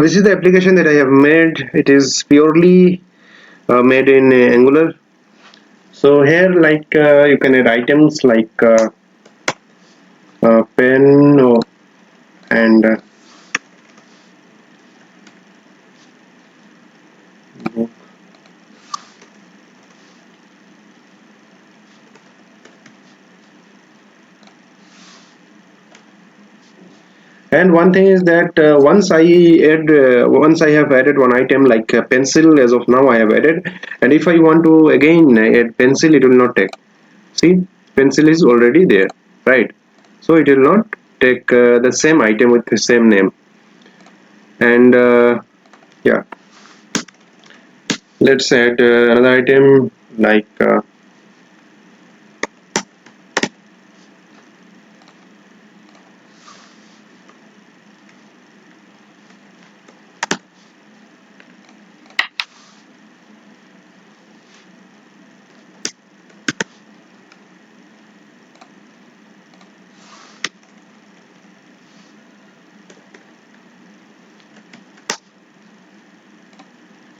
This is the application that I have made. It is purely made in Angular. So here, like you can add items like pen and one thing is that once I have added one item like a pencil. As of now I have added, and if I want to again add pencil, it will not take. See, pencil is already there, right? So it will not take the same item with the same name. And yeah, let's add another item like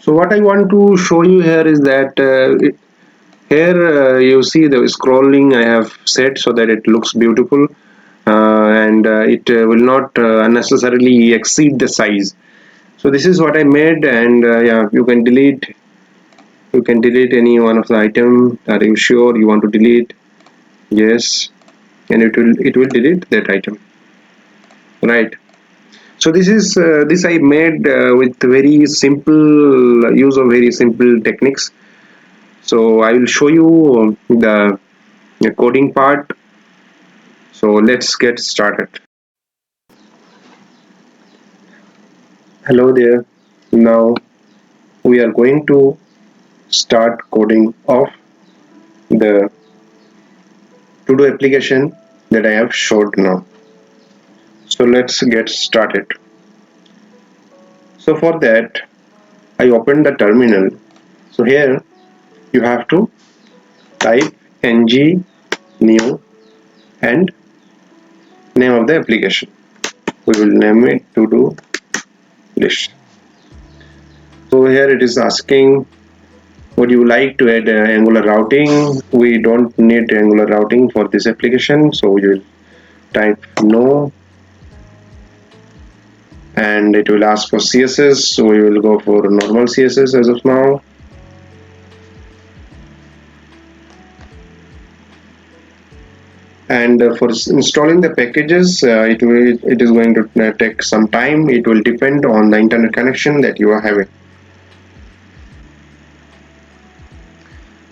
so what I want to show you here is that here you see the scrolling I have set so that it looks beautiful, and it will not unnecessarily exceed the size. So this is what I made, and yeah, you can delete any one of the item. Are you sure you want to delete? Yes, and it will delete that item, right? So this I made with very simple use of very simple techniques. So I will show you the coding part. So let's get started. Hello there. Now we are going to start coding of the to-do application that I have showed now. So let's get started. So for that, I opened the terminal. So here you have to type ng new and name of the application. We will name it to do list. So here it is asking, would you like to add Angular routing? We don't need Angular routing for this application, so we will type no, and it will ask for CSS, so we will go for normal CSS as of now. And for installing the packages, it is going to take some time. It will depend on the internet connection that you are having.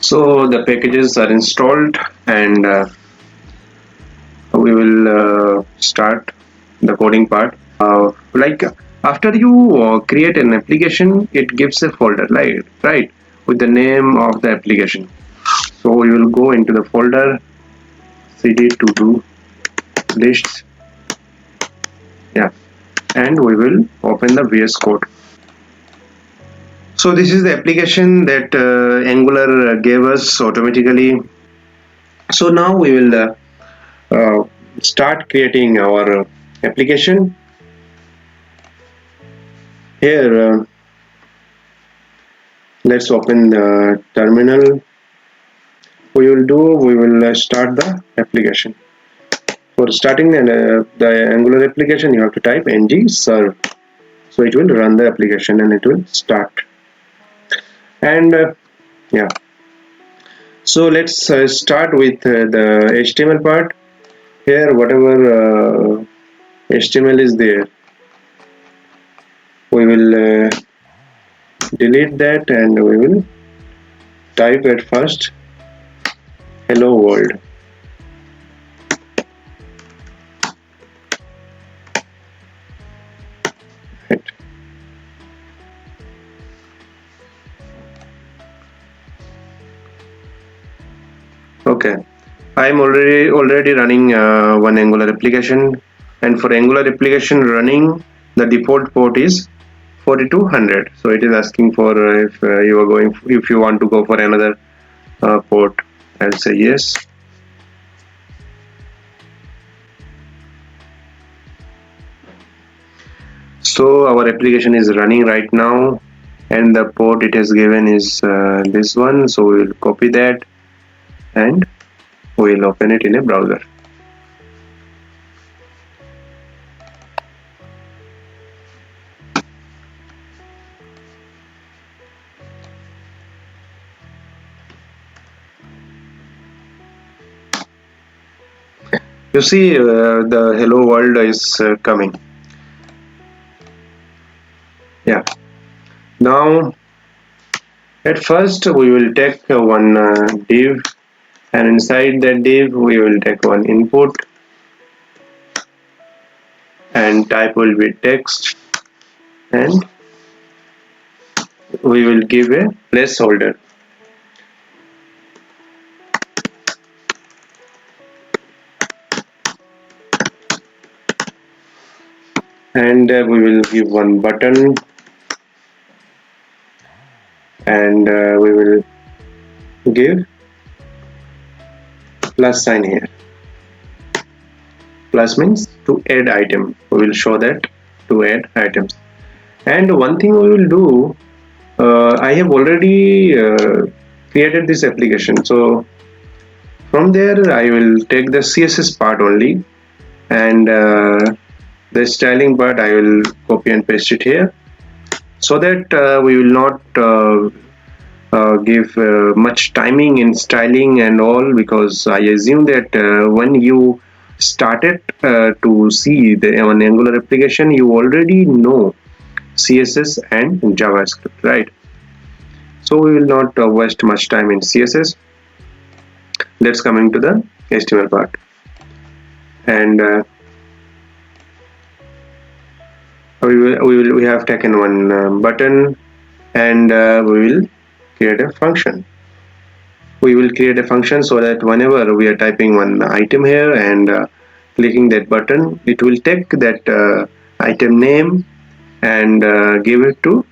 So the packages are installed, and we will start the coding part. Like after you create an application, it gives a folder, right, with the name of the application. So we will go into the folder cd to do lists, yeah, and we will open the VS Code. So this is the application that Angular gave us automatically. So now we will start creating our application. Here let's open the terminal. We will start the application. For starting the Angular application, you have to type ng serve. So it will run the application and it will start. And yeah, so let's start with the HTML part. Here whatever HTML is there, we will delete that, and we will type at first hello world. Right. Okay, I am already running one Angular application, and for Angular application running, the default port is 4200. So it is asking for if you want to go for another port. I'll say yes. So our application is running right now, and the port it has given is this one. So we will copy that and we will open it in a browser. You see the hello world is coming. Yeah. Now at first we will take one div, and inside that div we will take one input, and type will be text, and we will give a placeholder. And we will give one button, and we will give plus sign here. Plus means to add item. We will show that to add items. And one thing we will do, I have already created this application, so from there I will take the CSS part only, and the styling part I will copy and paste it here, so that we will not give much timing in styling and all, because I assume that when you started to see the an Angular application, you already know CSS and JavaScript, right? So we will not waste much time in CSS. Let's coming to the HTML part, and we have taken one button, and we will create a function. We will create a function so that whenever we are typing one item here and clicking that button, it will take that item name and give it to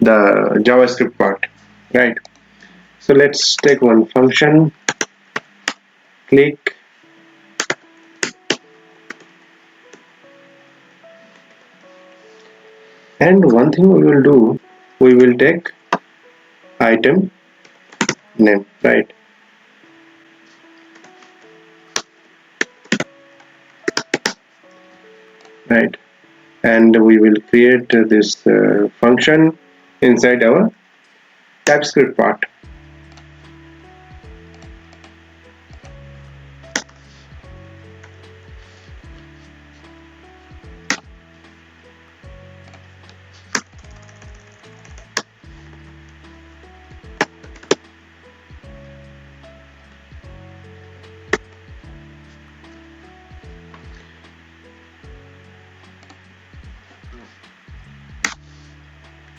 the JavaScript part, right? So let's take one function, click, and one thing we will do, we will take item name, right? Right, and we will create this function inside our TypeScript part.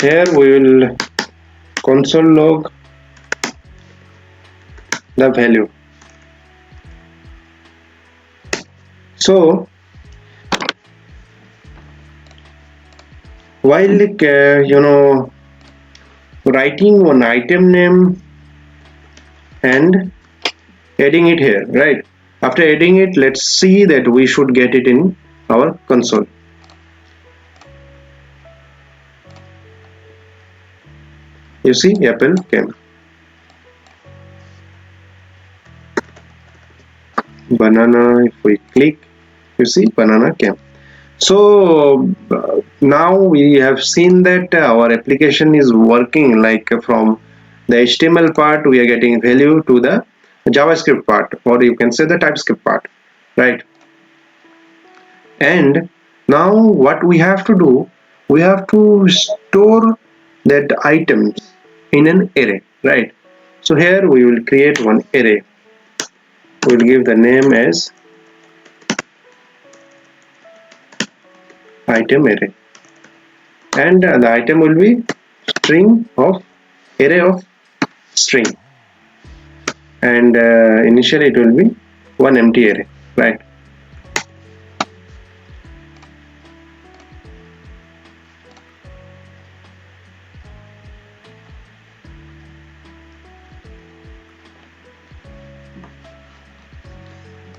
Here we will console log the value. So while writing one item name and adding it here, right? After adding it, let's see that we should get it in our console. You see apple came, banana, if we click, you see banana came. So now we have seen that our application is working, like from the HTML part we are getting value to the JavaScript part, or you can say the TypeScript part, right? And now what we have to do, we have to store that items in an array, right? So here we will create one array. We'll give the name as item array, and the item will be string of array of string, and initially it will be one empty array, right?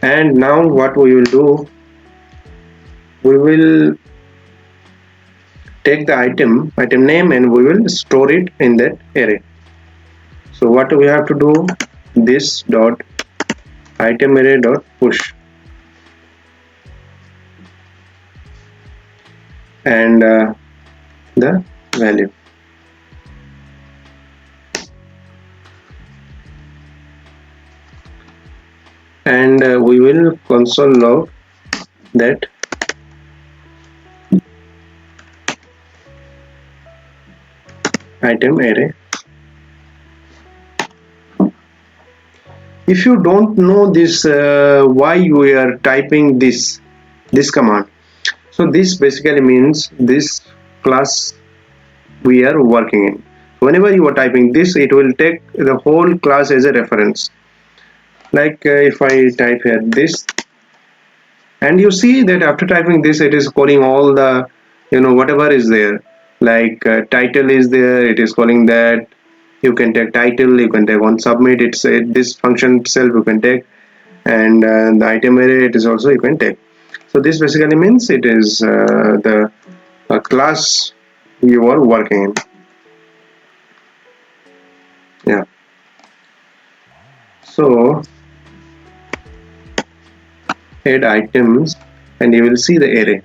And now what we will do, we will take the item name, and we will store it in that array. So what we have to do, this dot item array dot push, and the value, and we will console log that item array. If you don't know this, why you are typing this command, so this basically means this class we are working in. Whenever you are typing this, it will take the whole class as a reference. Like if I type here this, and you see that after typing this, it is calling all the, whatever is there, like title is there, it is calling that. You can take title, you can take on submit, it's this function itself you can take, and the item array, it is also you can take. So this basically means it is the class you are working in. Yeah, so add items, and you will see the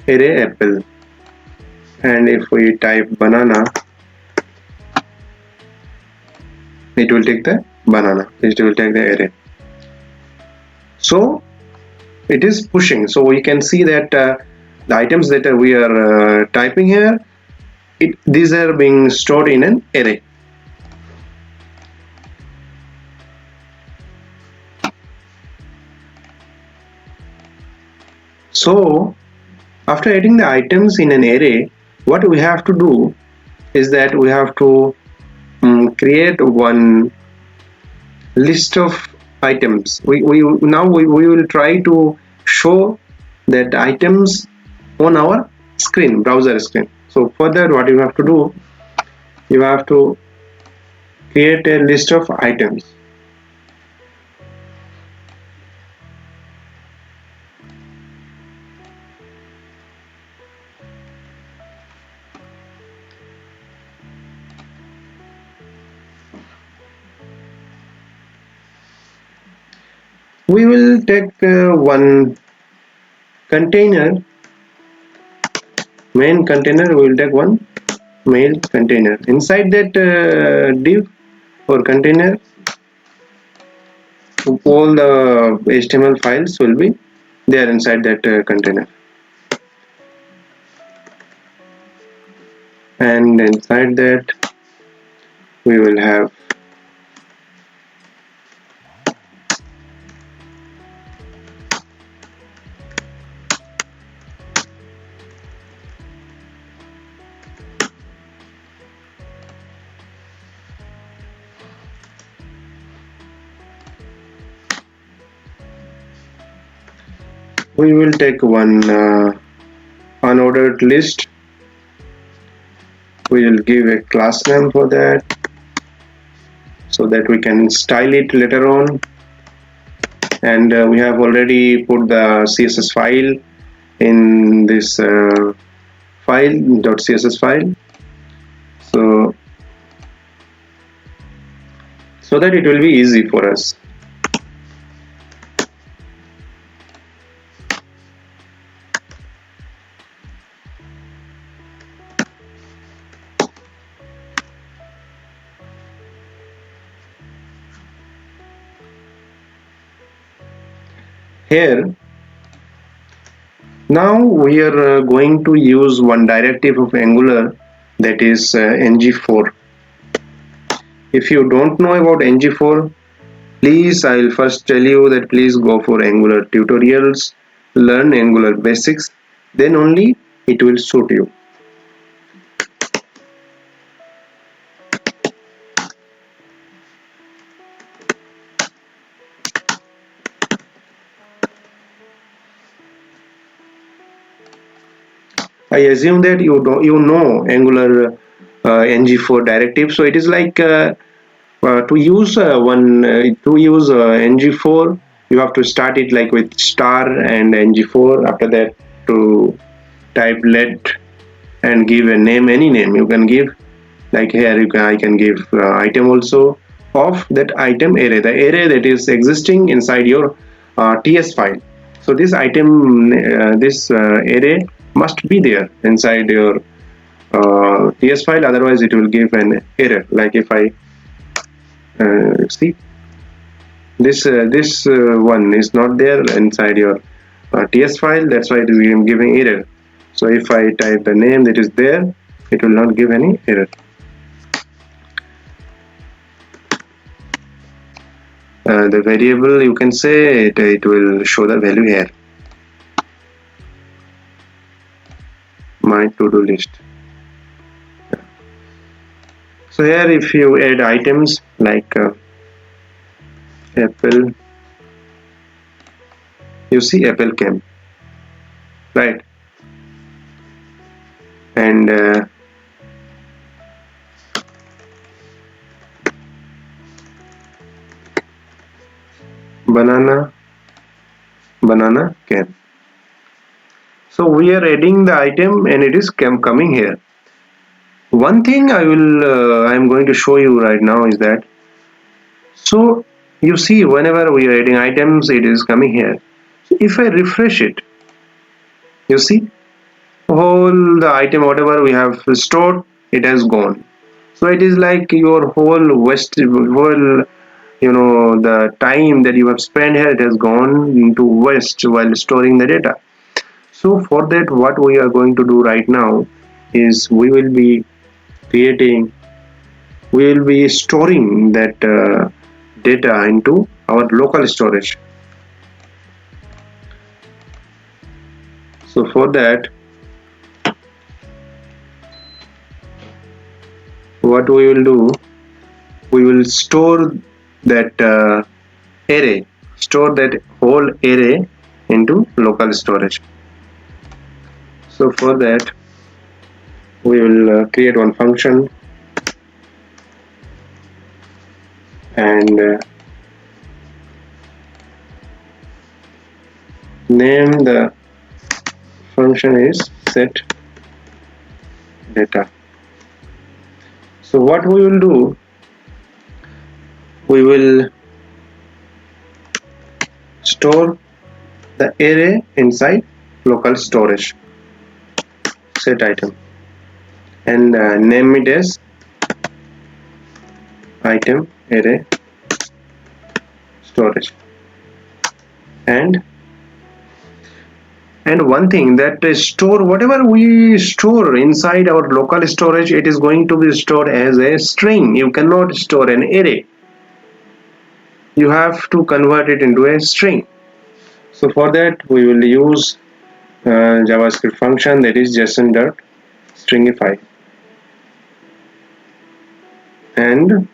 array apple, and if we type banana, it will take the banana, it will take the array. So it is pushing, so we can see that the items that we are typing here, these are being stored in an array. So after adding the items in an array, what we have to do is that we have to create one list of items. We will try to show that items on our screen, browser screen. So for that, what you have to do, you have to create a list of items. We will take one container, main container. We will take one main container. Inside that div or container, all the HTML files will be there inside that container, and inside that we will have we will take one unordered list. We will give a class name for that so that we can style it later on, and we have already put the CSS file in this .css file, so that it will be easy for us. Here now we are going to use one directive of Angular, that is ng4. If you don't know about ng4, please, I will first tell you that please go for Angular tutorials, learn Angular basics, then only it will suit you. I assume that you know Angular ng4 directive. So it is like to use ng4, you have to start it like with star and ng4. After that, to type let and give a name, any name you can give. Like here I can give item also of that item array, the array that is existing inside your ts file. So this item this array must be there inside your ts file, otherwise it will give an error. Like if I see this one is not there inside your ts file, that's why it is giving error. So if I type the name that is there, it will not give any error. The variable, you can say it will show the value here, my to-do list. So here if you add items like apple, you see apple came, right? And banana came. So we are adding the item and it is coming here. One thing I am going to show you right now is that, so you see whenever we are adding items, it is coming here. So if I refresh it, you see whole the item whatever we have stored, it has gone. So it is like your whole the time that you have spent here, it has gone into waste while storing the data. So for that, what we are going to do right now is we will be storing that data into our local storage. So for that, what we will do, we will store that store that whole array into local storage. So for that, we will create one function and name the function is set data. So what we will do, we will store the array inside local storage, set item, and name it as item array storage. And one thing, that store whatever we store inside our local storage, it is going to be stored as a string. You cannot store an array, you have to convert it into a string. So for that, we will use JavaScript function, that is json.stringify. And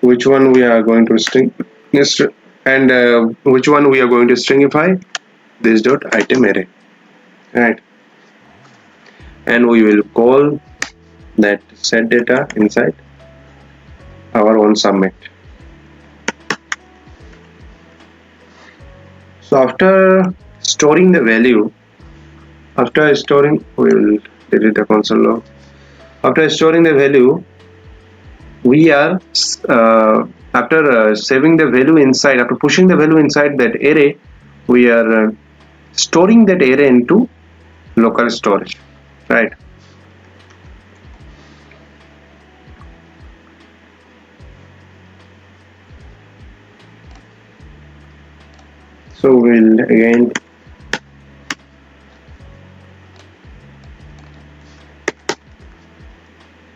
which one we are going to stringify? This dot item array, right? And we will call that set data inside our own submit. So after storing the value, we will delete the console log. After storing the value, we are after saving the value inside, after pushing the value inside that array, we are storing that array into local storage, right? So we'll again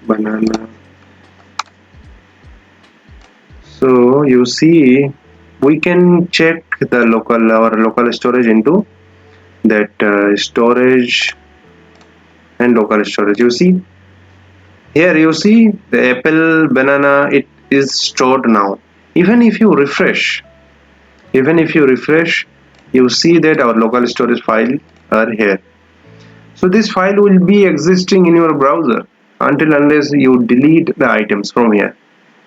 banana. So you see, we can check the our local storage into that storage and local storage. You see here, you see the apple, banana, it is stored now. Even if you refresh, you see that our local storage file are here. So this file will be existing in your browser unless you delete the items from here,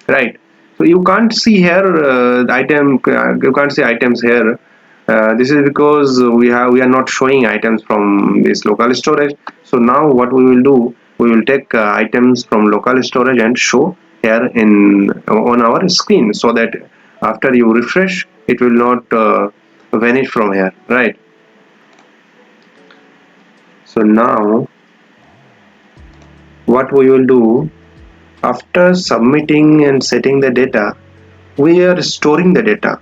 right? So you can't see here you can't see items here This is because we are not showing items from this local storage. So now what we will do, we will take items from local storage and show here in on our screen, so that after you refresh it will not vanish from here, right? So now what we will do, after submitting and setting the data, we are storing the data,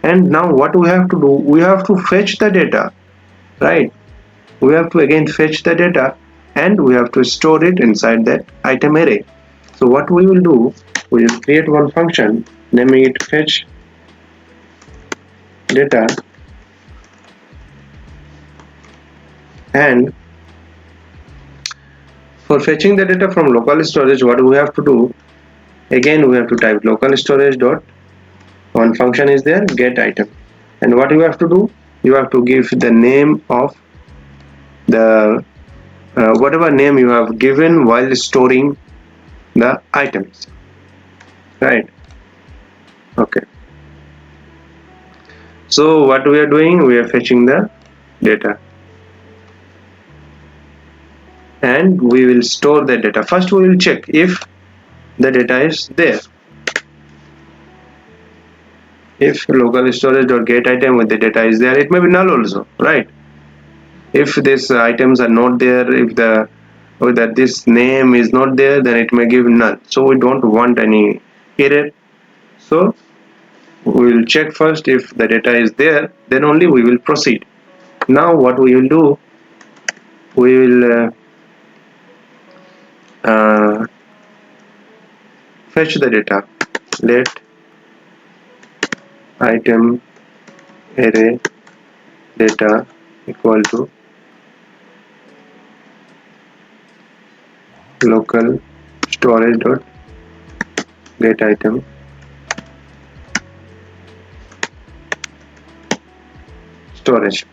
and now what we have to do, we have to fetch the data, right? We have to again fetch the data, and we have to store it inside that item array. So what we will do, we will create one function naming it fetch data, and for fetching the data from local storage, what we have to do, again we have to type local storage dot, one function is there, get item, and what you have to do, you have to give the name of the whatever name you have given while storing the items, right? Okay, so what we are doing, we are fetching the data, and we will store the data. First we will check if the data is there. If local storage or get item with the data is there, it may be null also, right? If these items are not there, if the or that this name is not there, then it may give null. So we don't want any error. So we will check first if the data is there, then only we will proceed. Now what we will do, we will fetch the data. Let item array data equal to local storage dot get item storage.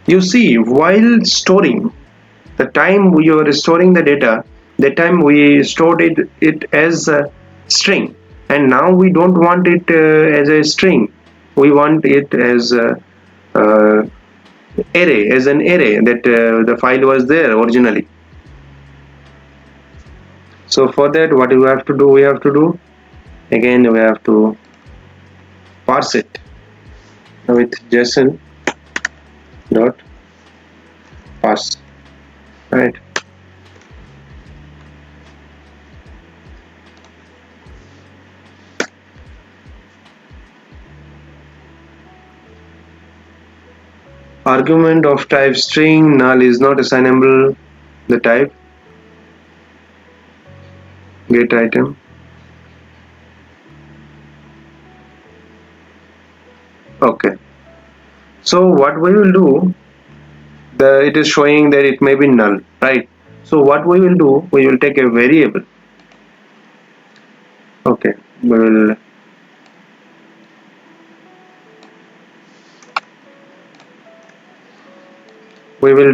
You see, while storing, the time you are storing the data, that time we stored it as a string, and now we don't want it as a string, we want it as a array, as an array that the file was there originally. So for that, what we have to do, again we have to parse it with JSON dot parse, right? Argument of type string null is not assignable, the type get item. Okay, so what we will do, it is showing that it may be null, right? So what we will do, we will take a variable. Okay, we will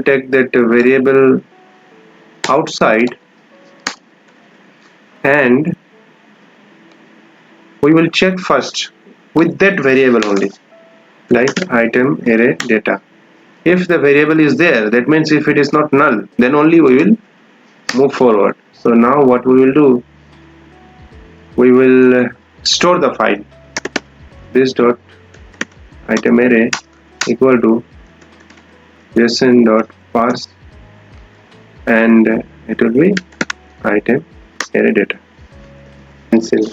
take that variable outside, and we will check first with that variable only, like item array data. If the variable is there, that means if it is not null, then only we will move forward. So now what we will do, we will store the file, this dot item array equal to JSON dot parse, and it will be item array data. Pencil.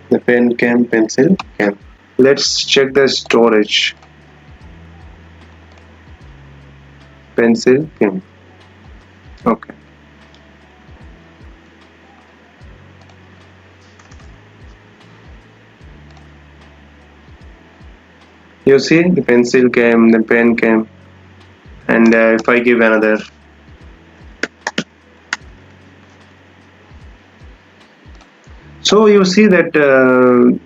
The pen cam, pencil cam. Let's check the storage. Pencil cam. Okay. You see the pencil came, the pen came, and if I give another, so you see that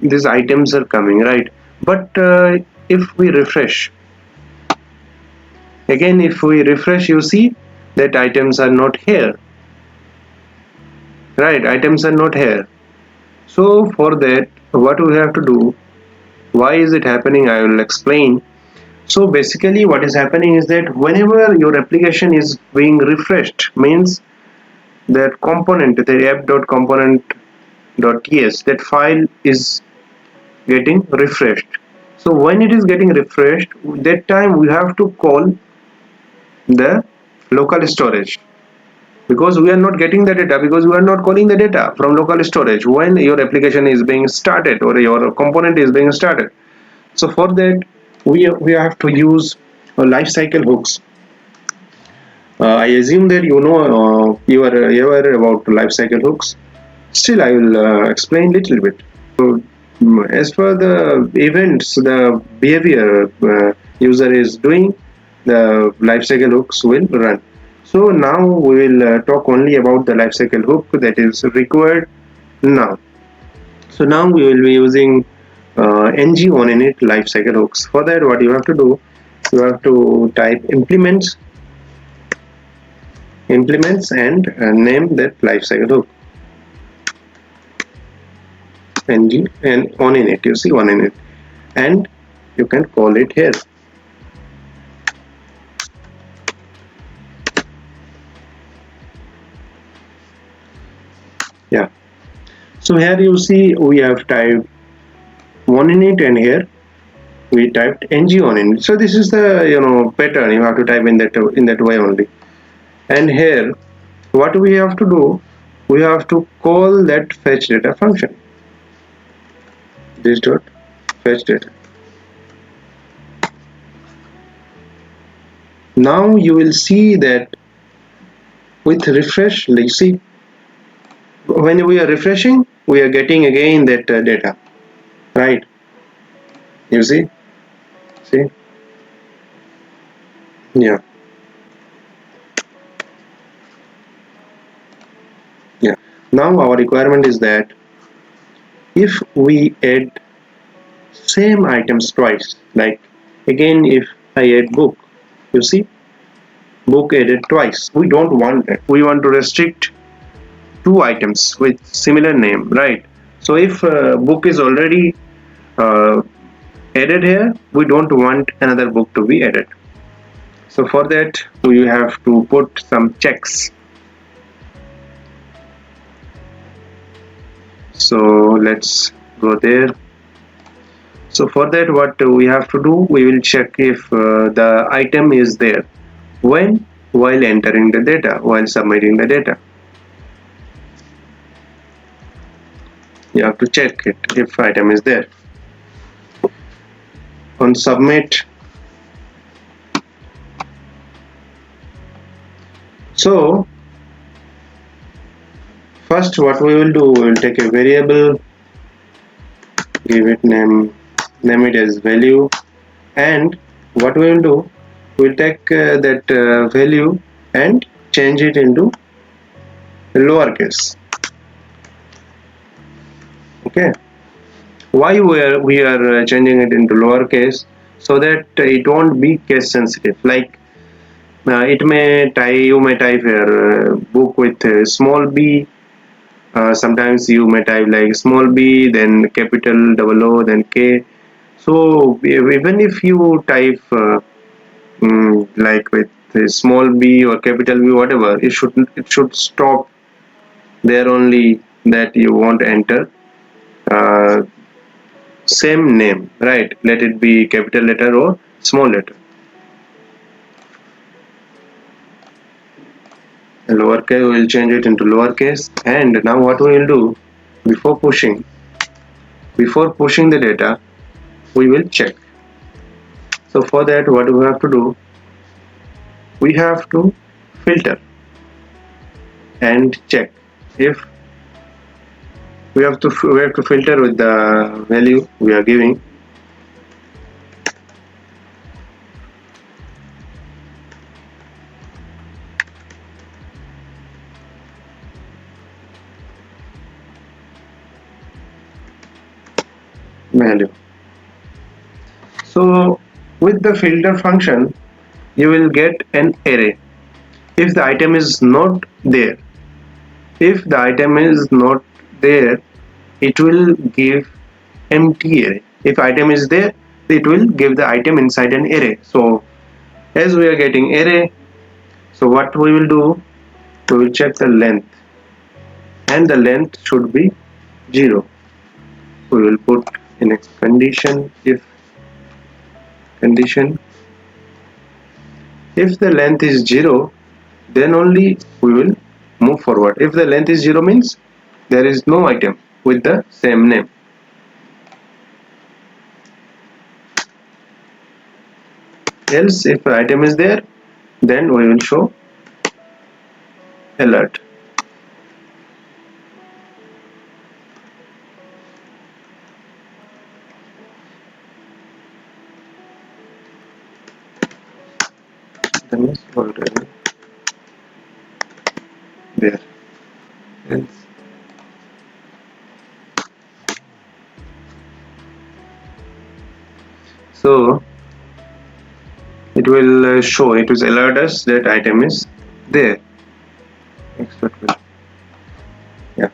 these items are coming, right? But if we refresh, again if we refresh, you see that items are not here, right? Items are not here. So for that, what we have to do, why is it happening, I will explain. So basically what is happening is that whenever your application is being refreshed, means that component, the app.component.ts, that file is getting refreshed. So when it is getting refreshed, that time we have to call the local storage, because we are not getting the data, because we are not calling the data from local storage when your application is being started or your component is being started. So for that, we have to use lifecycle hooks. I assume that you are aware about lifecycle hooks. Still, I will explain little bit. So, as for the events, the behavior user is doing, the lifecycle hooks will run. So now we will talk only about the lifecycle hook that is required now. So now we will be using ng on init lifecycle hooks. For that, what you have to do, you have to type implements and name that lifecycle hook. ng and on init, you see, on init, and you can call it here. Yeah, so here you see we have typed on init, and here we typed ng on init. So this is the pattern you have to type in that way only. And here what we have to do, we have to call that fetch data function, this dot fetch data. Now you will see that with refresh, let's see, when we are refreshing, we are getting again that data, right? You see, yeah, yeah. Now our requirement is that if we add same items twice, like again if I add book, you see, book added twice, we don't want that. We want to restrict two items with similar name, right? So if book is already uh, added here, we don't want another book to be added. So for that we have to put some checks. So let's go there. So for that, what we have to do, we will check if the item is there when, while entering the data, while submitting the data. You have to check it if item is there. On submit, so first what we will do, we will take a variable, give it name it as value, and what we will do, we will take that value and change it into lowercase. Okay, why we are changing it into lowercase? So that it won't be case sensitive. Like it may type, you may type here book with small b. Sometimes you may type like small b, then capital double O, then K. So even if you type like with small b or capital B, whatever, it should stop there only, that you won't enter uh, same name, right? Let it be capital letter or small letter. Lowercase, we will change it into lowercase. And now what we will do, before pushing the data, we will check. So for that, what we have to do, we have to filter and check if we have to filter with the value we are giving. Value. So with the filter function, you will get an array. If the item is not there, it will give empty array. If item is there, it will give the item inside an array. So as we are getting array, so what we will do, we will check the length, and the length should be 0. We will put in a condition, if condition, if the length is 0, then only we will move forward. If the length is 0 means there is no item with the same name. Else if the item is there, then we will show alert. Then is already there. Else. So it will show, it will alert us that item is there. Expert will, yeah.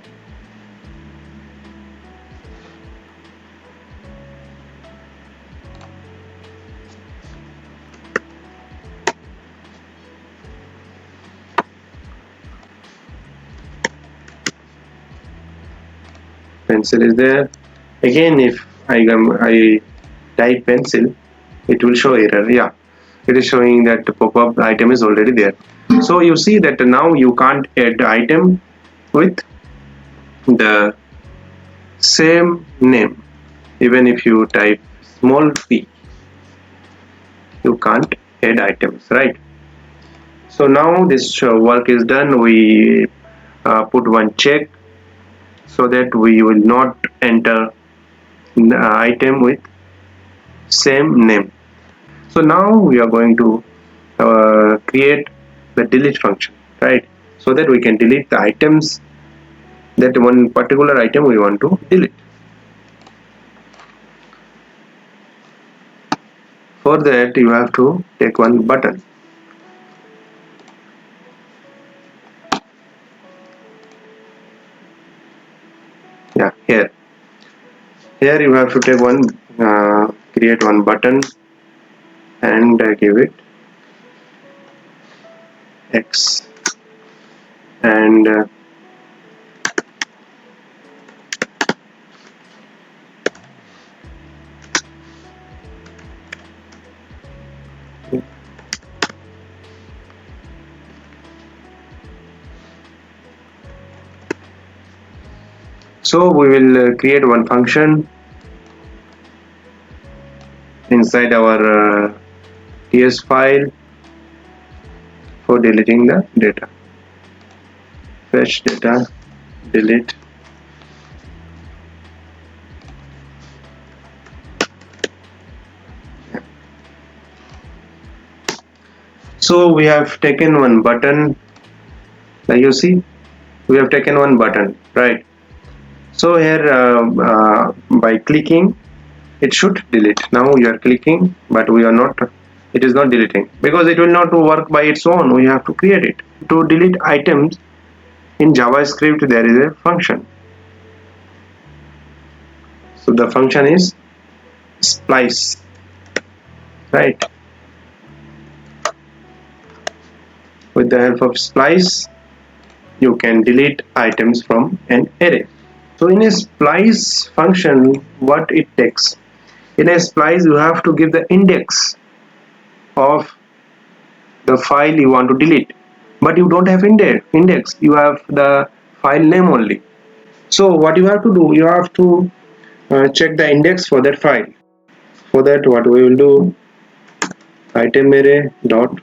Pencil is there. Again, if I type pencil, it will show error. Yeah, it is showing that the pop-up item is already there. So you see that now you can't add the item with the same name. Even if you type small p, you can't add items, right? So now this work is done. We put one check so that we will not enter the item with same name. So now we are going to create the delete function, right? So that we can delete the items, that one particular item we want to delete. For that you have to take one button. Yeah, here you have to take one, create one button and give it X, and so we will create one function inside our TS file for deleting the data. Fetch data, delete. So we have taken one button, like you see, we have taken one button, right? So here by clicking, it should delete. Now we are clicking, but we are not, it is not deleting, because it will not work by its own. We have to create it. To delete items in JavaScript, there is a function. So the function is splice, right? With the help of splice, you can delete items from an array. So in a splice function, what it takes? In a splice, you have to give the index of the file you want to delete, but you don't have index, you have the file name only. So what you have to do, you have to check the index for that file. For that, what we will do, item array dot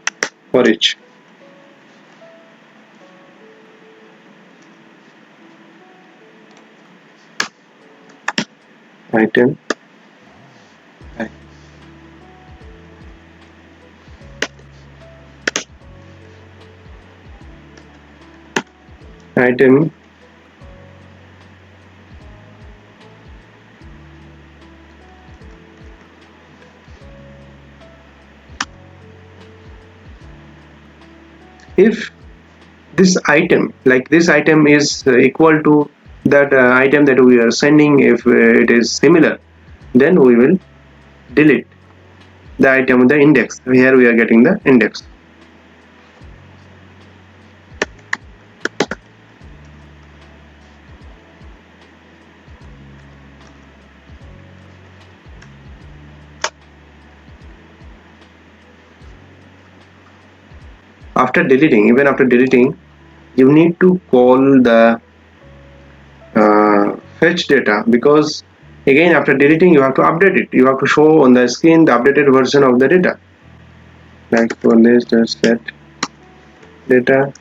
for each. Item item if this item, like this item is equal to that item that we are sending, if it is similar, then we will delete the item, the index. Here we are getting the index. After deleting, even after deleting, you need to call the fetch data, because again after deleting you have to update it. You have to show on the screen the updated version of the data. Like for this, just set data,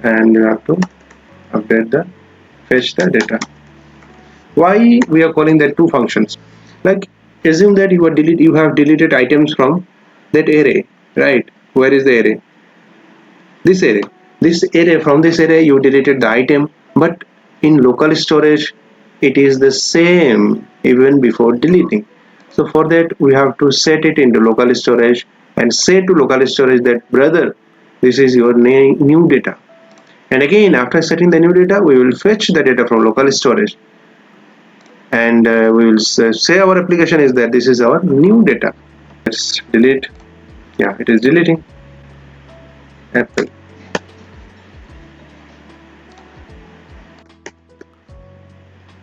and you have to update the fetch the data. Why we are calling that two functions? Like, assume that you have deleted items from that array, right? Where is the array? This array. From this array you deleted the item, but in local storage it is the same even before deleting. So for that we have to set it into local storage and say to local storage that, brother, this is your new data. And again, after setting the new data, we will fetch the data from local storage, and we will say our application is that this is our new data. Let's delete. Yeah, it is deleting apple.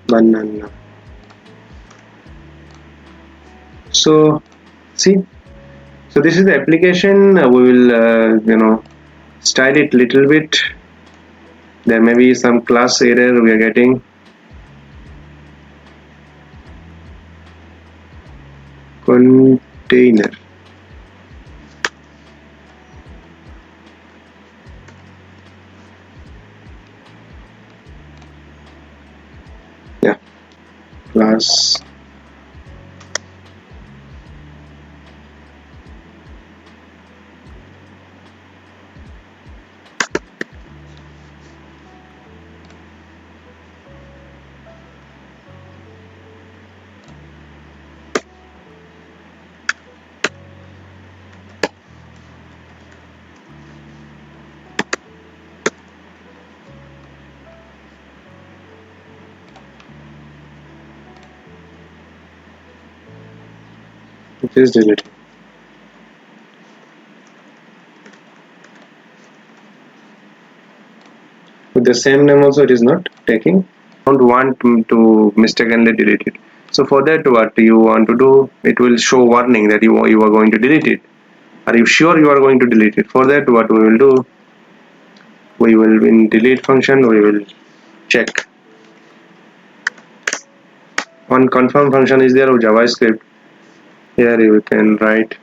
Banana. So see, so this is the application. We will style it little bit. There may be some class error we are getting. Container. Yeah, class. It is deleting. With the same name also it is not taking. Don't want to mistakenly delete it. So for that, what you want to do, it will show warning that you are going to delete it. Are you sure you are going to delete it? For that, what we will do, we will, in delete function, we will check. One confirm function is there of JavaScript. Here you can write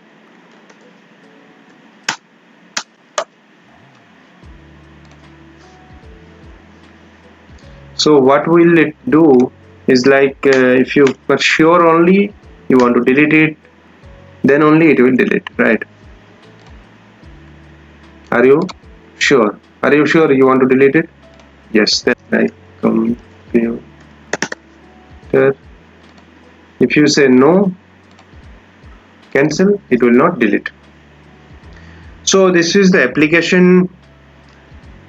so what will it do is like, if you are sure only you want to delete it, then only it will delete, right? Are you sure? Are you sure you want to delete it? Yes, then like computer. If you say no, cancel, it will not delete. So this is the application.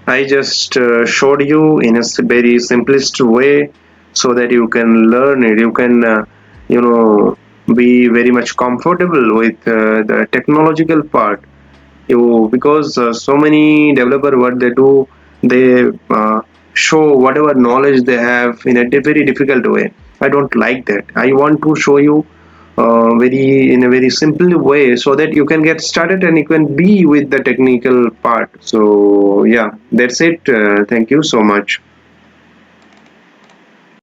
I just showed you in a very simplest way so that you can learn it. You can be very much comfortable with the technological part. Because so many developer, what they do, they show whatever knowledge they have in a very difficult way. I don't like that. I want to show you in a very simple way so that you can get started and you can be with the technical part. So yeah, that's it. Thank you so much.